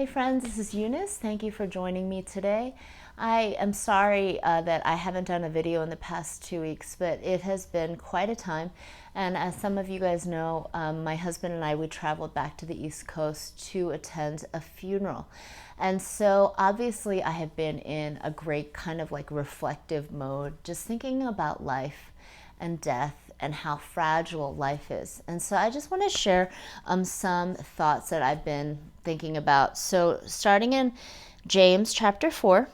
Hey friends, this is Eunice. Thank you for joining me today. I am sorry that I haven't done a video in the past 2 weeks, but it has been quite a time. And as some of you guys know, my husband and I, we traveled back to the East Coast to attend a funeral. And so obviously I have been in a great kind of like reflective mode, just thinking about life and death and how fragile life is. And so I just want to share some thoughts that I've been thinking about. So starting in James chapter 4,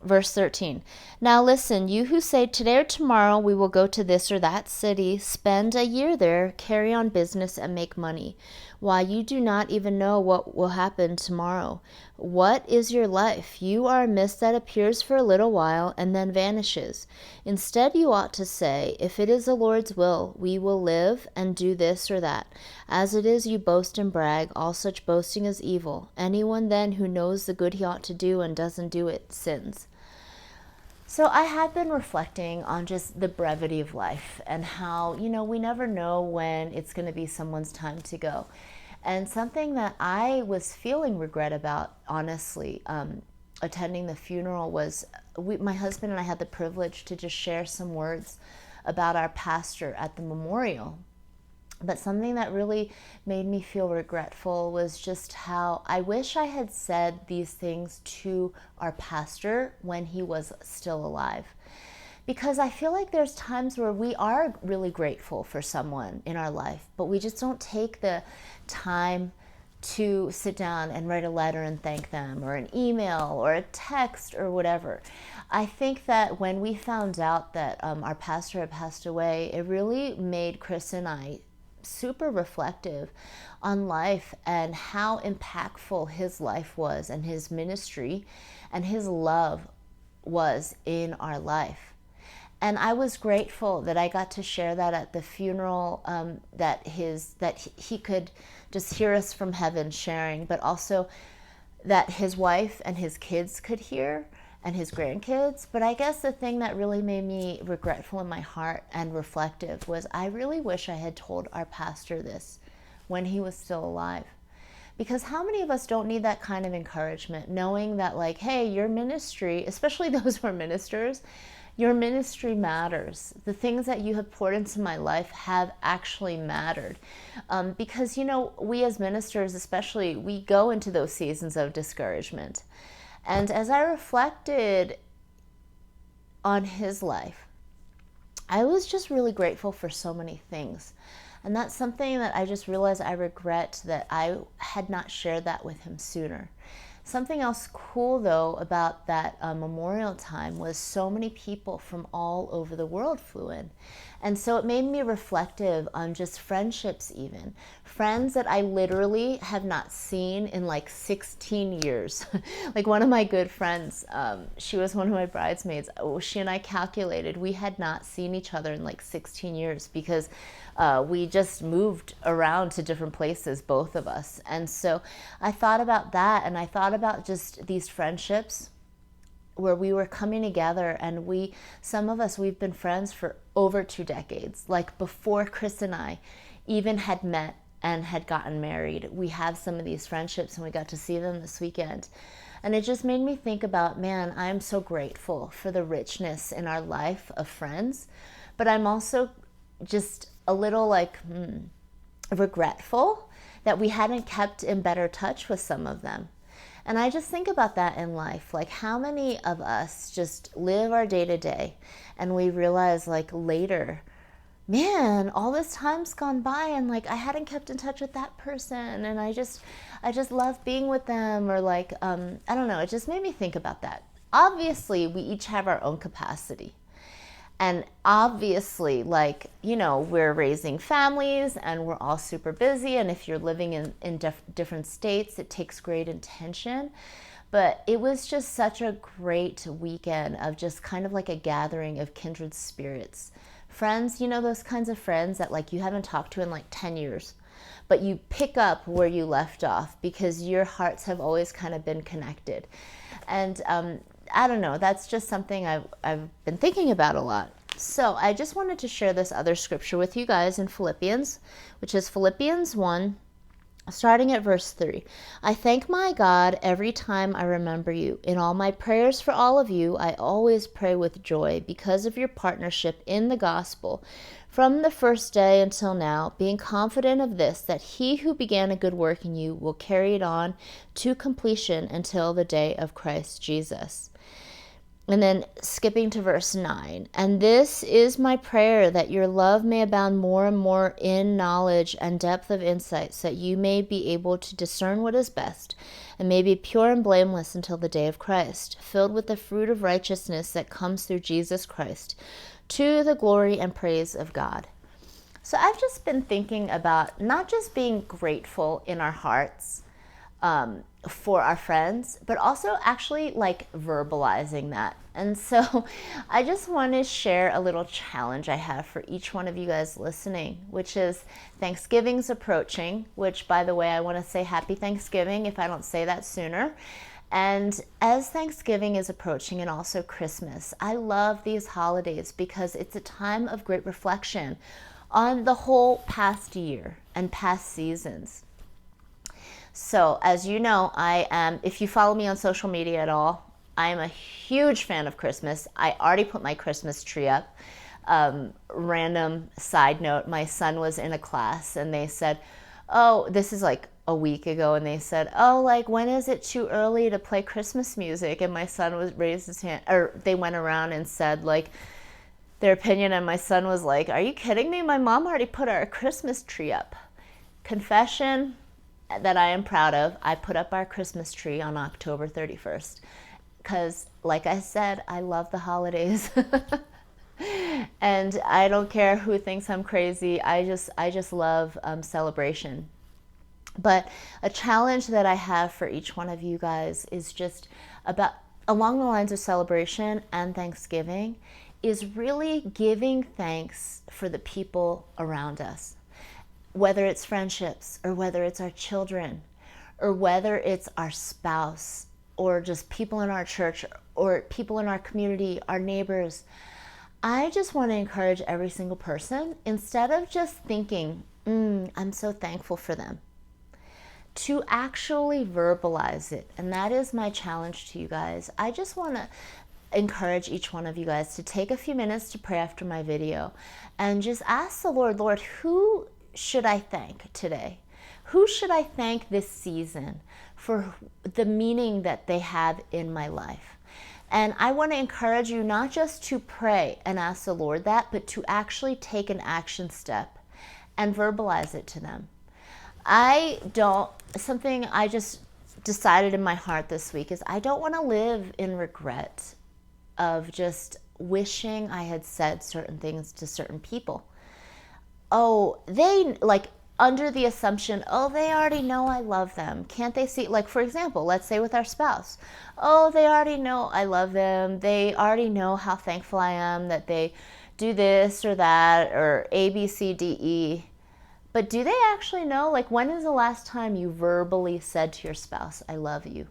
verse 13. Now listen, you who say today or tomorrow we will go to this or that city, spend a year there, carry on business and make money, while you do not even know what will happen tomorrow. What is your life? You are a mist that appears for a little while and then vanishes. Instead, you ought to say, if it is the Lord's will, we will live and do this or that. As it is, you boast and brag. All such boasting is evil. Anyone then who knows the good he ought to do and doesn't do it sins. So I have been reflecting on just the brevity of life and how, we never know when it's going to be someone's time to go. And something that I was feeling regret about, honestly, attending the funeral was my husband and I had the privilege to just share some words about our pastor at the memorial. But something that really made me feel regretful was just how I wish I had said these things to our pastor when he was still alive. Because I feel like there's times where we are really grateful for someone in our life, but we just don't take the time to sit down and write a letter and thank them, or an email or a text or whatever. I think that when we found out that our pastor had passed away, it really made Chris and I super reflective on life and how impactful his life was and his ministry and his love was in our life. And I was grateful that I got to share that at the funeral, that he could just hear us from heaven sharing, but also that his wife and his kids could hear, and his grandkids. But I guess the thing that really made me regretful in my heart and reflective was I really wish I had told our pastor this when he was still alive. Because how many of us don't need that kind of encouragement, knowing that like, hey, your ministry, especially those who are ministers, your ministry matters. The things that you have poured into my life have actually mattered. Because, we as ministers especially, we go into those seasons of discouragement. And as I reflected on his life, I was just really grateful for so many things. And that's something that I just realized I regret that I had not shared that with him sooner. Something else cool, though, about that memorial time was so many people from all over the world flew in. And so it made me reflective on just friendships even. Friends that I literally have not seen in like 16 years. Like one of my good friends, she was one of my bridesmaids. She and I calculated we had not seen each other in like 16 years because we just moved around to different places, both of us. And so I thought about that, and I thought about just these friendships where we were coming together, and some of us, we've been friends for over 2 decades. Like before Chris and I even had met and had gotten married, we have some of these friendships, and we got to see them this weekend. And it just made me think about, man, I'm so grateful for the richness in our life of friends, but I'm also just a little like regretful that we hadn't kept in better touch with some of them. And I just think about that in life, like how many of us just live our day to day and we realize like later, man, all this time's gone by and like I hadn't kept in touch with that person, and I just love being with them, or like I don't know, it just made me think about that. Obviously, we each have our own capacity. And obviously, we're raising families and we're all super busy. And if you're living in different states, it takes great intention. But it was just such a great weekend of just kind of like a gathering of kindred spirits. Friends, those kinds of friends that like you haven't talked to in like 10 years. But you pick up where you left off because your hearts have always kind of been connected. And I don't know, that's just something I've been thinking about a lot. So I just wanted to share this other scripture with you guys in Philippians, which is Philippians 1, Starting at verse 3. I thank my God every time I remember you. In all my prayers for all of you, I always pray with joy because of your partnership in the gospel from the first day until now, being confident of this, that he who began a good work in you will carry it on to completion until the day of Christ Jesus. And then skipping to verse 9. And this is my prayer, that your love may abound more and more in knowledge and depth of insight, so that you may be able to discern what is best, and may be pure and blameless until the day of Christ, filled with the fruit of righteousness that comes through Jesus Christ, to the glory and praise of God. So I've just been thinking about not just being grateful in our hearts, for our friends, but also actually like verbalizing that. And so I just want to share a little challenge I have for each one of you guys listening, which is Thanksgiving's approaching, which, by the way, I want to say happy Thanksgiving if I don't say that sooner. And as Thanksgiving is approaching, and also Christmas, I love these holidays because it's a time of great reflection on the whole past year and past seasons. So as you know, if you follow me on social media at all, I am a huge fan of Christmas. I already put my Christmas tree up. Random side note, my son was in a class and they said, oh, this is like a week ago, and they said, oh, like, when is it too early to play Christmas music? And my son raised his hand, or they went around and said like their opinion, and my son was like, are you kidding me? My mom already put our Christmas tree up. Confession that I am proud of, I put up our Christmas tree on October 31st because, like I said, I love the holidays. And I don't care who thinks I'm crazy. I just love celebration. But a challenge that I have for each one of you guys is just about along the lines of celebration and Thanksgiving, is really giving thanks for the people around us. Whether it's friendships, or whether it's our children, or whether it's our spouse, or just people in our church, or people in our community, our neighbors. I just want to encourage every single person, instead of just thinking, I'm so thankful for them, to actually verbalize it. And that is my challenge to you guys. I just want to encourage each one of you guys to take a few minutes to pray after my video and just ask the Lord, who should I thank today? Who should I thank this season for the meaning that they have in my life? And I want to encourage you not just to pray and ask the Lord that, but to actually take an action step and verbalize it to them. Something I just decided in my heart this week is I don't want to live in regret of just wishing I had said certain things to certain people. Oh, they like under the assumption, oh, they already know I love them. Can't they see? Like, for example, let's say with our spouse, oh, they already know I love them. They already know how thankful I am that they do this or that or A, B, C, D, E. But do they actually know? Like, when is the last time you verbally said to your spouse, I love you?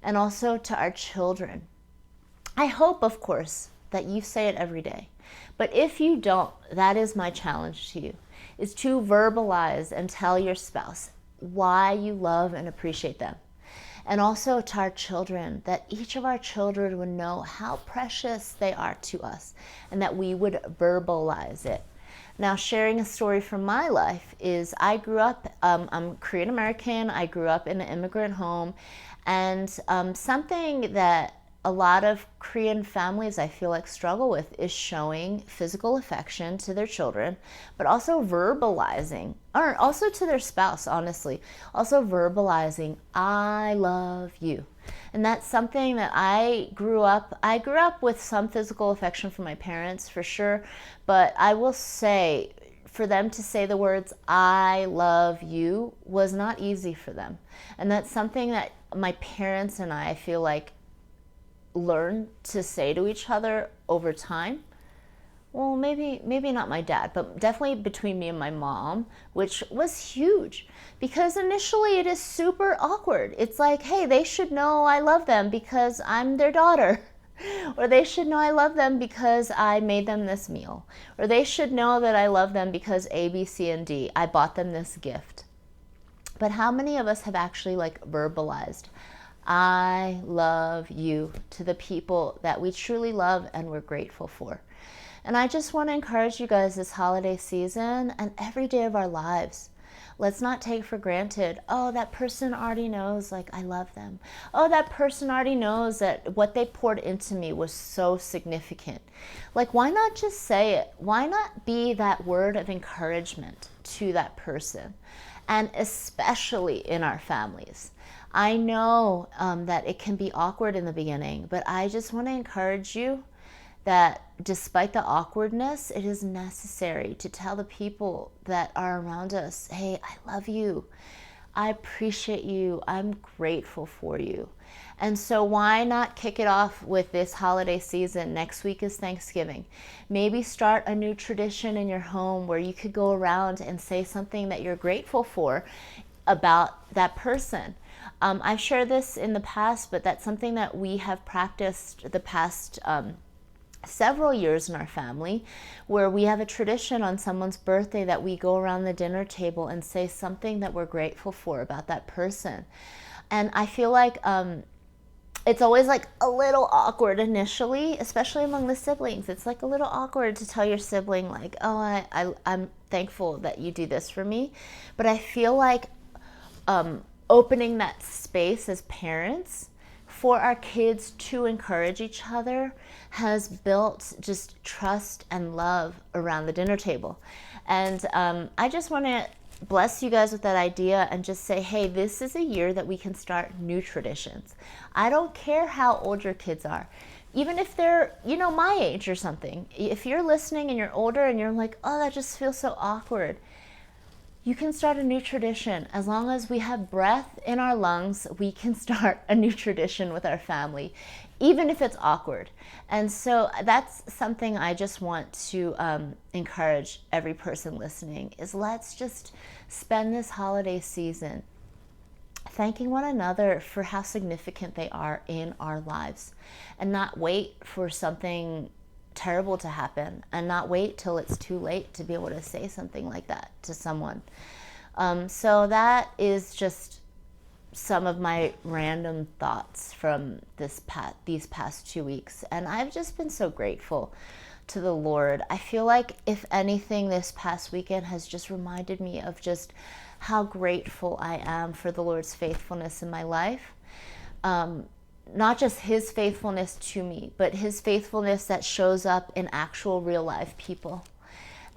And also to our children. I hope, of course, that you say it every day. But if you don't, that is my challenge to you, is to verbalize and tell your spouse why you love and appreciate them. And also to our children, that each of our children would know how precious they are to us and that we would verbalize it. Now, sharing a story from my life is I grew up, I'm Korean American, I grew up in an immigrant home, and something that a lot of Korean families I feel like struggle with is showing physical affection to their children, but also verbalizing, or also to their spouse, honestly, also verbalizing, I love you. And that's something that I grew up with some physical affection from my parents for sure, but I will say for them to say the words, I love you, was not easy for them. And that's something that my parents and I feel like learn to say to each other over time. Well, maybe not my dad, but definitely between me and my mom, which was huge because initially it is super awkward. It's like, hey, they should know I love them because I'm their daughter. Or they should know I love them because I made them this meal. Or they should know that I love them because A, B, C, and D, I bought them this gift. But how many of us have actually like verbalized, I love you, to the people that we truly love and we're grateful for? And I just want to encourage you guys this holiday season and every day of our lives. Let's not take for granted, oh, that person already knows, like, I love them. Oh, that person already knows that what they poured into me was so significant. Like, why not just say it? Why not be that word of encouragement to that person? And especially in our families. I know that it can be awkward in the beginning, but I just want to encourage you that despite the awkwardness, it is necessary to tell the people that are around us, hey, I love you. I appreciate you. I'm grateful for you. And so why not kick it off with this holiday season? Next week is Thanksgiving. Maybe start a new tradition in your home where you could go around and say something that you're grateful for about that person. I've shared this in the past, but that's something that we have practiced the past several years in our family, where we have a tradition on someone's birthday that we go around the dinner table and say something that we're grateful for about that person. And I feel like it's always like a little awkward initially, especially among the siblings. It's like a little awkward to tell your sibling like, oh, I'm thankful that you do this for me. But I feel like opening that space as parents for our kids to encourage each other has built just trust and love around the dinner table. And I just want to bless you guys with that idea and just say, hey, this is a year that we can start new traditions. I don't care how old your kids are. Even if they're, my age or something. If you're listening and you're older and you're like, oh, that just feels so awkward, you can start a new tradition. As long as we have breath in our lungs, we can start a new tradition with our family, even if it's awkward. And so that's something I just want to encourage every person listening is let's just spend this holiday season thanking one another for how significant they are in our lives and not wait for something terrible to happen and not wait till it's too late to be able to say something like that to someone. So that is just some of my random thoughts from these past 2 weeks. And I've just been so grateful to the Lord. I feel like if anything, this past weekend has just reminded me of just how grateful I am for the Lord's faithfulness in my life. Not just his faithfulness to me, but his faithfulness that shows up in actual real life people.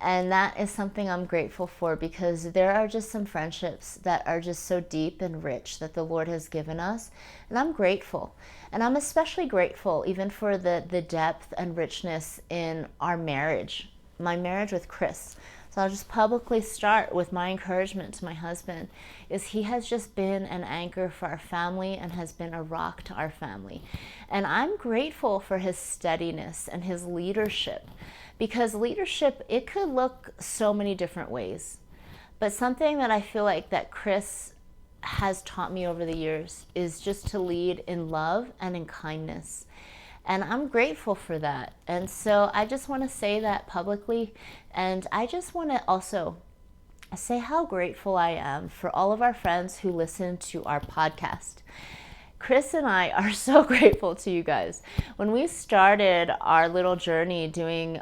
And that is something I'm grateful for because there are just some friendships that are just so deep and rich that the Lord has given us. And I'm grateful. And I'm especially grateful even for the depth and richness in our marriage, my marriage with Chris. So I'll just publicly start with my encouragement to my husband is he has just been an anchor for our family and has been a rock to our family. And I'm grateful for his steadiness and his leadership because leadership, it could look so many different ways. But something that I feel like that Chris has taught me over the years is just to lead in love and in kindness. And I'm grateful for that. And so I just want to say that publicly. And I just want to also say how grateful I am for all of our friends who listen to our podcast. Chris and I are so grateful to you guys. When we started our little journey doing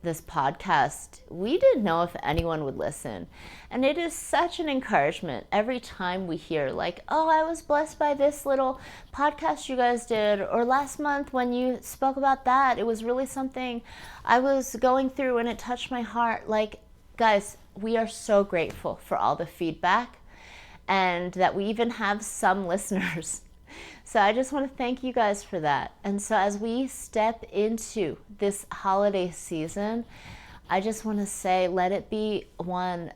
this podcast, we didn't know if anyone would listen. And it is such an encouragement every time we hear like, oh, I was blessed by this little podcast you guys did, or last month when you spoke about that, it was really something I was going through and it touched my heart. Like, guys, we are so grateful for all the feedback and that we even have some listeners. So I just want to thank you guys for that. And so as we step into this holiday season, I just want to say, let it be one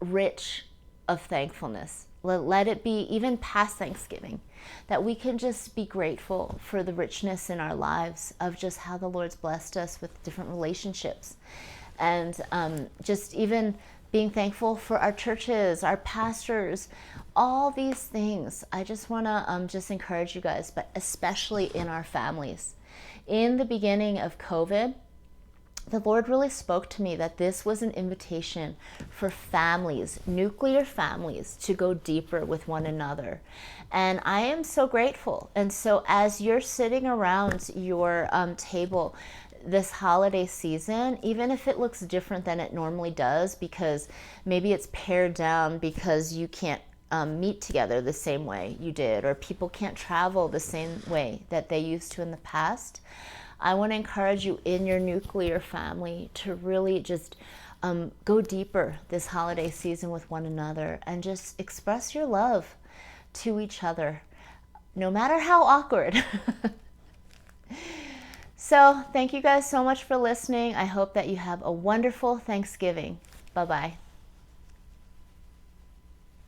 rich of thankfulness. Let it be even past Thanksgiving, that we can just be grateful for the richness in our lives of just how the Lord's blessed us with different relationships. And just even being thankful for our churches, our pastors, all these things. I just want to just encourage you guys, but especially in our families. In the beginning of COVID, the Lord really spoke to me that this was an invitation for families, nuclear families, to go deeper with one another. And I am so grateful. And so as you're sitting around your table this holiday season, even if it looks different than it normally does, because maybe it's pared down because you can't meet together the same way you did, or people can't travel the same way that they used to in the past, I want to encourage you in your nuclear family to really just go deeper this holiday season with one another and just express your love to each other, no matter how awkward. So thank you guys so much for listening. I hope that you have a wonderful Thanksgiving. Bye-bye.